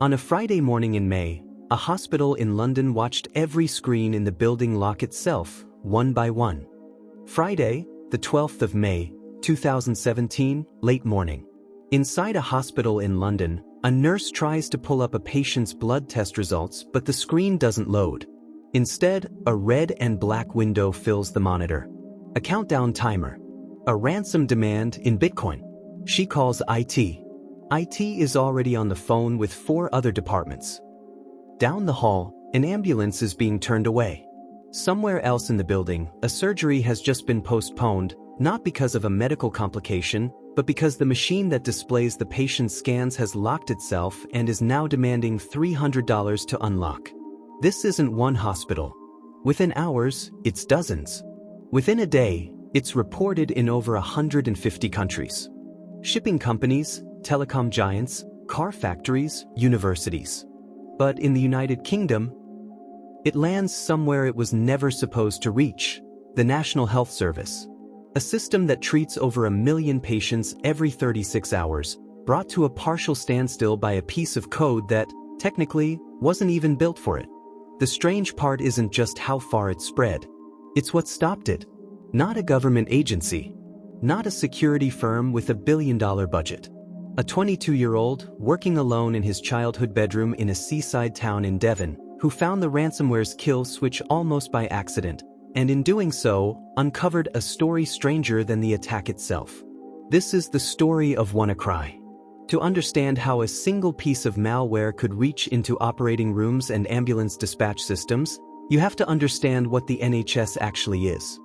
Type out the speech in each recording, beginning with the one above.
On a Friday morning in May, a hospital in London watched every screen in the building lock itself, one by one. Friday, the 12th of May, 2017, late morning. Inside a hospital in London, a nurse tries to pull up a patient's blood test results, but the screen doesn't load. Instead, a red and black window fills the monitor. A countdown timer. A ransom demand in Bitcoin. She calls IT. IT is already on the phone with 4 other departments. Down the hall, an ambulance is being turned away. Somewhere else in the building, a surgery has just been postponed, not because of a medical complication, but because the machine that displays the patient's scans has locked itself and is now demanding $300 to unlock. This isn't one hospital. Within hours, it's dozens. Within a day, it's reported in over 150 countries. Shipping companies, telecom giants, car factories, universities. But in the United Kingdom, it lands somewhere it was never supposed to reach: the National Health Service. A system that treats over 1 million patients every 36 hours, brought to a partial standstill by a piece of code that, technically, wasn't even built for it. The strange part isn't just how far it spread. It's what stopped it. Not a government agency. Not a security firm with $1 billion budget. A 22-year-old, working alone in his childhood bedroom in a seaside town in Devon, who found the ransomware's kill switch almost by accident, and in doing so, uncovered a story stranger than the attack itself. This is the story of WannaCry. To understand how a single piece of malware could reach into operating rooms and ambulance dispatch systems, you have to understand what the NHS actually is.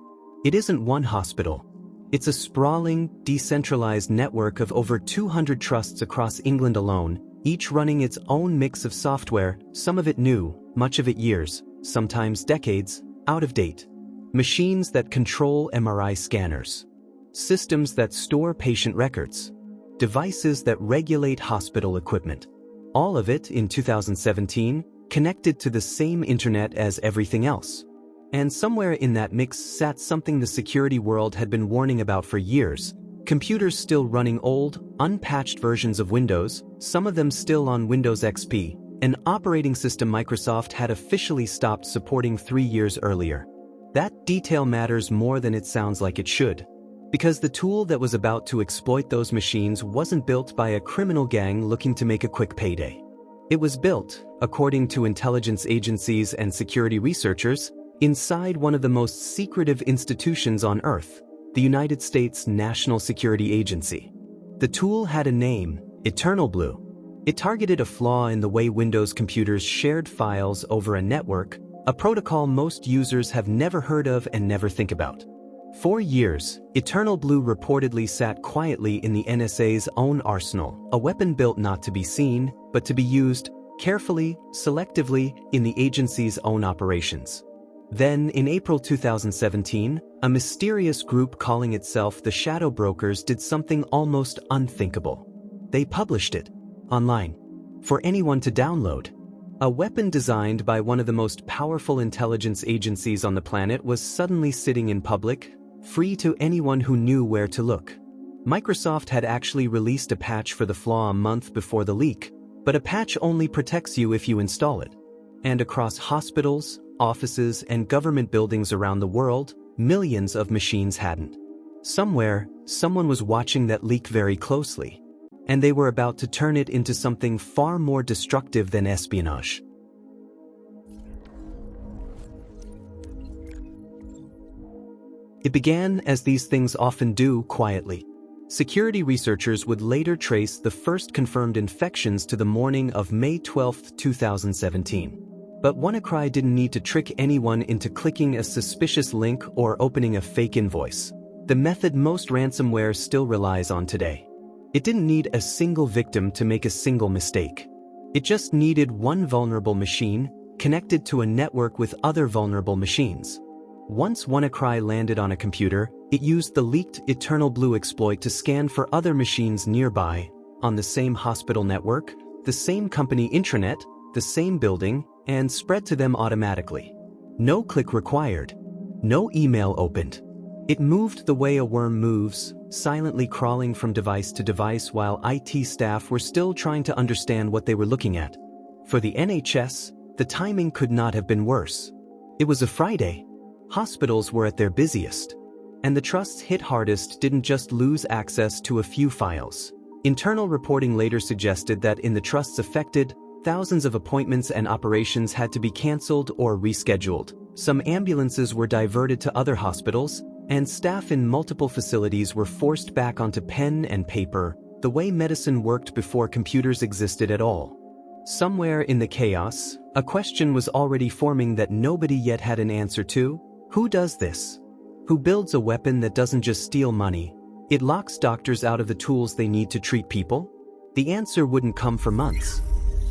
It isn't one hospital. It's a sprawling, decentralized network of over 200 trusts across England alone, each running its own mix of software, some of it new, much of it years, sometimes decades, out of date. Machines that control MRI scanners. Systems that store patient records. Devices that regulate hospital equipment. All of it, in 2017, connected to the same internet as everything else. And somewhere in that mix sat something the security world had been warning about for years: computers still running old, unpatched versions of Windows, some of them still on Windows XP, an operating system Microsoft had officially stopped supporting 3 years earlier. That detail matters more than it sounds like it should. Because the tool that was about to exploit those machines wasn't built by a criminal gang looking to make a quick payday. It was built, according to intelligence agencies and security researchers, inside one of the most secretive institutions on Earth, the United States National Security Agency. The tool had a name: EternalBlue. It targeted a flaw in the way Windows computers shared files over a network, a protocol most users have never heard of and never think about. For years, EternalBlue reportedly sat quietly in the NSA's own arsenal, a weapon built not to be seen, but to be used, carefully, selectively, in the agency's own operations. Then, in April 2017, a mysterious group calling itself the Shadow Brokers did something almost unthinkable. They published it, online, for anyone to download. A weapon designed by one of the most powerful intelligence agencies on the planet was suddenly sitting in public, free to anyone who knew where to look. Microsoft had actually released a patch for the flaw a month before the leak, but a patch only protects you if you install it. And across hospitals, offices, and government buildings around the world, millions of machines hadn't. Somewhere, someone was watching that leak very closely, and they were about to turn it into something far more destructive than espionage. It began, as these things often do, quietly. Security researchers would later trace the first confirmed infections to the morning of May 12, 2017. But WannaCry didn't need to trick anyone into clicking a suspicious link or opening a fake invoice. The method most ransomware still relies on today. It didn't need a single victim to make a single mistake. It just needed one vulnerable machine, connected to a network with other vulnerable machines. Once WannaCry landed on a computer, it used the leaked EternalBlue exploit to scan for other machines nearby, on the same hospital network, the same company intranet, the same building, and spread to them automatically. No click required. No email opened. It moved the way a worm moves, silently crawling from device to device while IT staff were still trying to understand what they were looking at. For the NHS, the timing could not have been worse. It was a Friday. Hospitals were at their busiest. And the trusts hit hardest didn't just lose access to a few files. Internal reporting later suggested that in the trusts affected, thousands of appointments and operations had to be cancelled or rescheduled. Some ambulances were diverted to other hospitals, and staff in multiple facilities were forced back onto pen and paper, the way medicine worked before computers existed at all. Somewhere in the chaos, a question was already forming that nobody yet had an answer to. Who does this? Who builds a weapon that doesn't just steal money? It locks doctors out of the tools they need to treat people? The answer wouldn't come for months.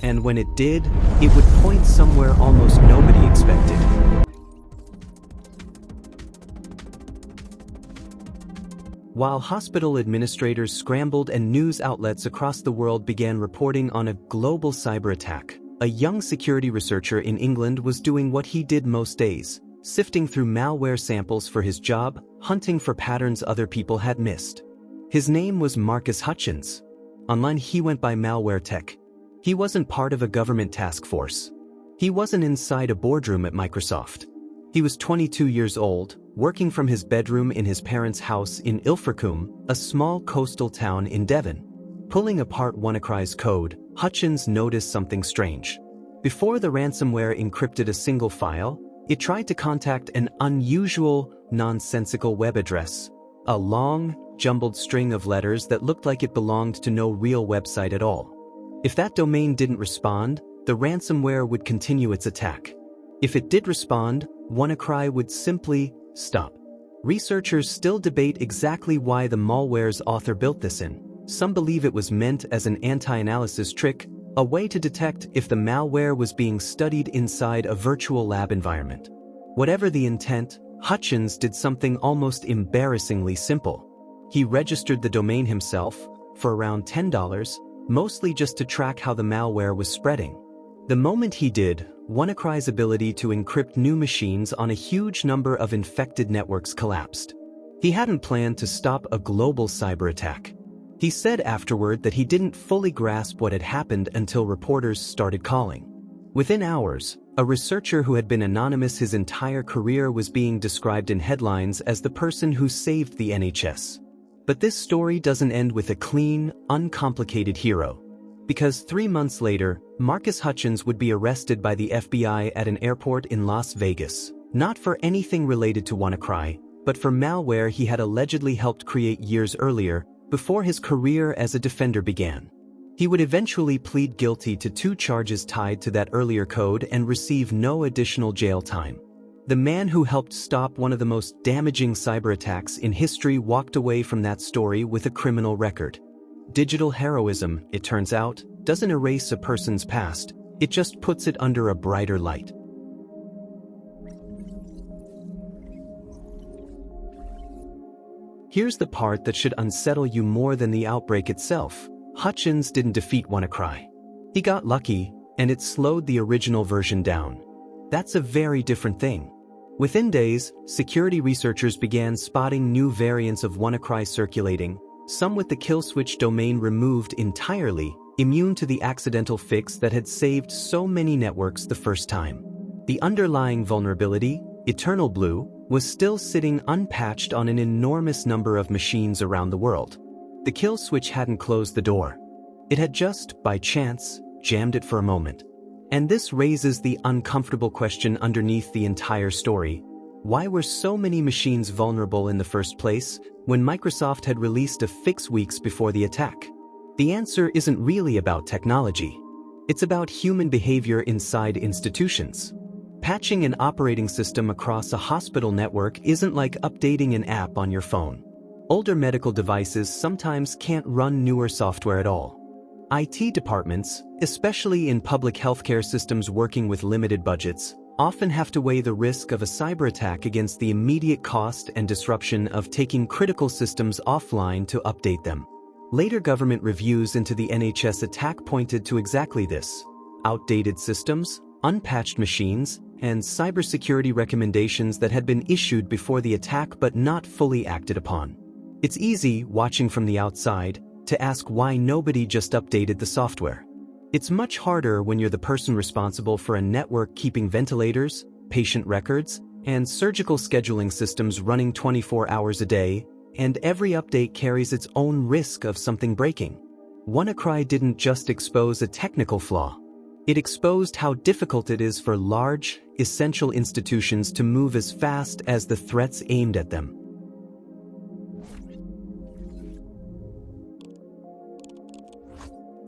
And when it did, it would point somewhere almost nobody expected. While hospital administrators scrambled and news outlets across the world began reporting on a global cyber attack, a young security researcher in England was doing what he did most days, sifting through malware samples for his job, hunting for patterns other people had missed. His name was Marcus Hutchins. Online he went by Malware Tech. He wasn't part of a government task force. He wasn't inside a boardroom at Microsoft. He was 22 years old, working from his bedroom in his parents' house in Ilfracombe, a small coastal town in Devon. Pulling apart WannaCry's code, Hutchins noticed something strange. Before the ransomware encrypted a single file, it tried to contact an unusual, nonsensical web address, a long, jumbled string of letters that looked like it belonged to no real website at all. If that domain didn't respond, the ransomware would continue its attack. If it did respond, WannaCry would simply stop. Researchers still debate exactly why the malware's author built this in. Some believe it was meant as an anti-analysis trick, a way to detect if the malware was being studied inside a virtual lab environment. Whatever the intent, Hutchins did something almost embarrassingly simple. He registered the domain himself, for around $10, mostly just to track how the malware was spreading. The moment he did, WannaCry's ability to encrypt new machines on a huge number of infected networks collapsed. He hadn't planned to stop a global cyber attack. He said afterward that he didn't fully grasp what had happened until reporters started calling. Within hours, a researcher who had been anonymous his entire career was being described in headlines as the person who saved the NHS. But this story doesn't end with a clean, uncomplicated hero. Because 3 months later, Marcus Hutchins would be arrested by the FBI at an airport in Las Vegas, not for anything related to WannaCry, but for malware he had allegedly helped create years earlier, before his career as a defender began. He would eventually plead guilty to 2 charges tied to that earlier code and receive no additional jail time. The man who helped stop one of the most damaging cyber attacks in history walked away from that story with a criminal record. Digital heroism, it turns out, doesn't erase a person's past, it just puts it under a brighter light. Here's the part that should unsettle you more than the outbreak itself. Hutchins didn't defeat WannaCry. He got lucky, and it slowed the original version down. That's a very different thing. Within days, security researchers began spotting new variants of WannaCry circulating, some with the kill switch domain removed entirely, immune to the accidental fix that had saved so many networks the first time. The underlying vulnerability, EternalBlue, was still sitting unpatched on an enormous number of machines around the world. The kill switch hadn't closed the door. It had just, by chance, jammed it for a moment. And this raises the uncomfortable question underneath the entire story. Why were so many machines vulnerable in the first place, when Microsoft had released a fix weeks before the attack? The answer isn't really about technology. It's about human behavior inside institutions. Patching an operating system across a hospital network isn't like updating an app on your phone. Older medical devices sometimes can't run newer software at all. IT departments, especially in public healthcare systems working with limited budgets, often have to weigh the risk of a cyber attack against the immediate cost and disruption of taking critical systems offline to update them. Later government reviews into the NHS attack pointed to exactly this: outdated systems, unpatched machines, and cybersecurity recommendations that had been issued before the attack but not fully acted upon. It's easy, watching from the outside, to ask why nobody just updated the software. It's much harder when you're the person responsible for a network keeping ventilators, patient records, and surgical scheduling systems running 24 hours a day, and every update carries its own risk of something breaking. WannaCry didn't just expose a technical flaw. It exposed how difficult it is for large, essential institutions to move as fast as the threats aimed at them.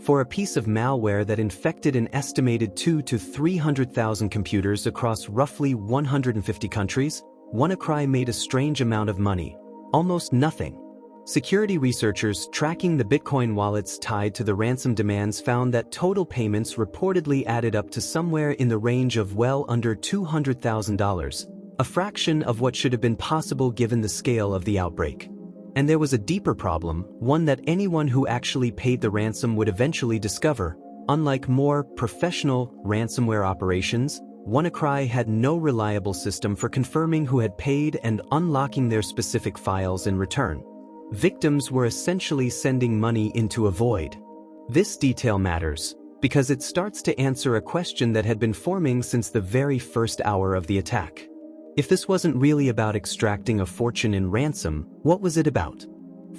For a piece of malware that infected an estimated 200,000 to 300,000 computers across roughly 150 countries, WannaCry made a strange amount of money, almost nothing. Security researchers tracking the Bitcoin wallets tied to the ransom demands found that total payments reportedly added up to somewhere in the range of well under $200,000, a fraction of what should have been possible given the scale of the outbreak. And there was a deeper problem, one that anyone who actually paid the ransom would eventually discover. Unlike more professional ransomware operations, WannaCry had no reliable system for confirming who had paid and unlocking their specific files in return. Victims were essentially sending money into a void. This detail matters because it starts to answer a question that had been forming since the very first hour of the attack. If this wasn't really about extracting a fortune in ransom, what was it about?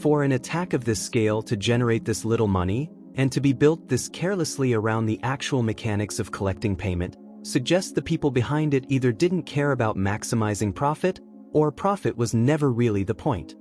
For an attack of this scale to generate this little money, and to be built this carelessly around the actual mechanics of collecting payment, suggests the people behind it either didn't care about maximizing profit, or profit was never really the point.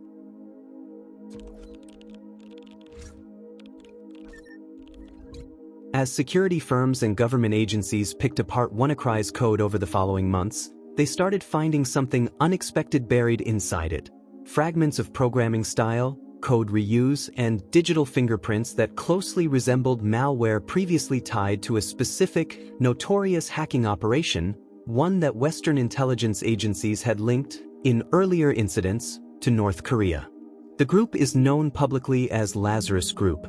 As security firms and government agencies picked apart WannaCry's code over the following months, they started finding something unexpected buried inside it. Fragments of programming style, code reuse, and digital fingerprints that closely resembled malware previously tied to a specific, notorious hacking operation, one that Western intelligence agencies had linked, in earlier incidents, to North Korea. The group is known publicly as Lazarus Group.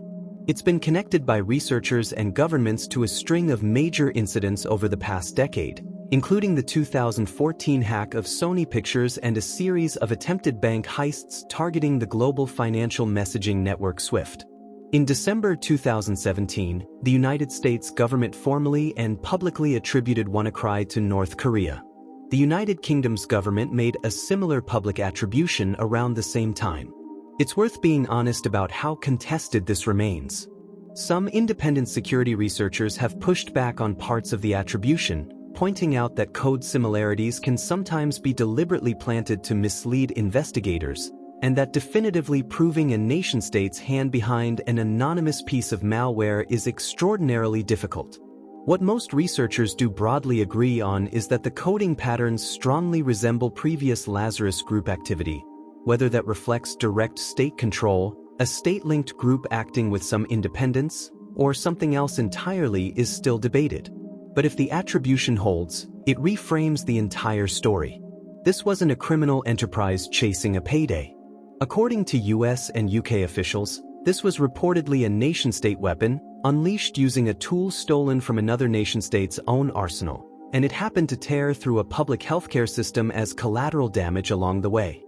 It's been connected by researchers and governments to a string of major incidents over the past decade, including the 2014 hack of Sony Pictures and a series of attempted bank heists targeting the global financial messaging network SWIFT. In December 2017, the United States government formally and publicly attributed WannaCry to North Korea. The United Kingdom's government made a similar public attribution around the same time. It's worth being honest about how contested this remains. Some independent security researchers have pushed back on parts of the attribution, pointing out that code similarities can sometimes be deliberately planted to mislead investigators, and that definitively proving a nation-state's hand behind an anonymous piece of malware is extraordinarily difficult. What most researchers do broadly agree on is that the coding patterns strongly resemble previous Lazarus Group activity. Whether that reflects direct state control, a state-linked group acting with some independence, or something else entirely is still debated. But if the attribution holds, it reframes the entire story. This wasn't a criminal enterprise chasing a payday. According to US and UK officials, this was reportedly a nation-state weapon, unleashed using a tool stolen from another nation-state's own arsenal, and it happened to tear through a public healthcare system as collateral damage along the way.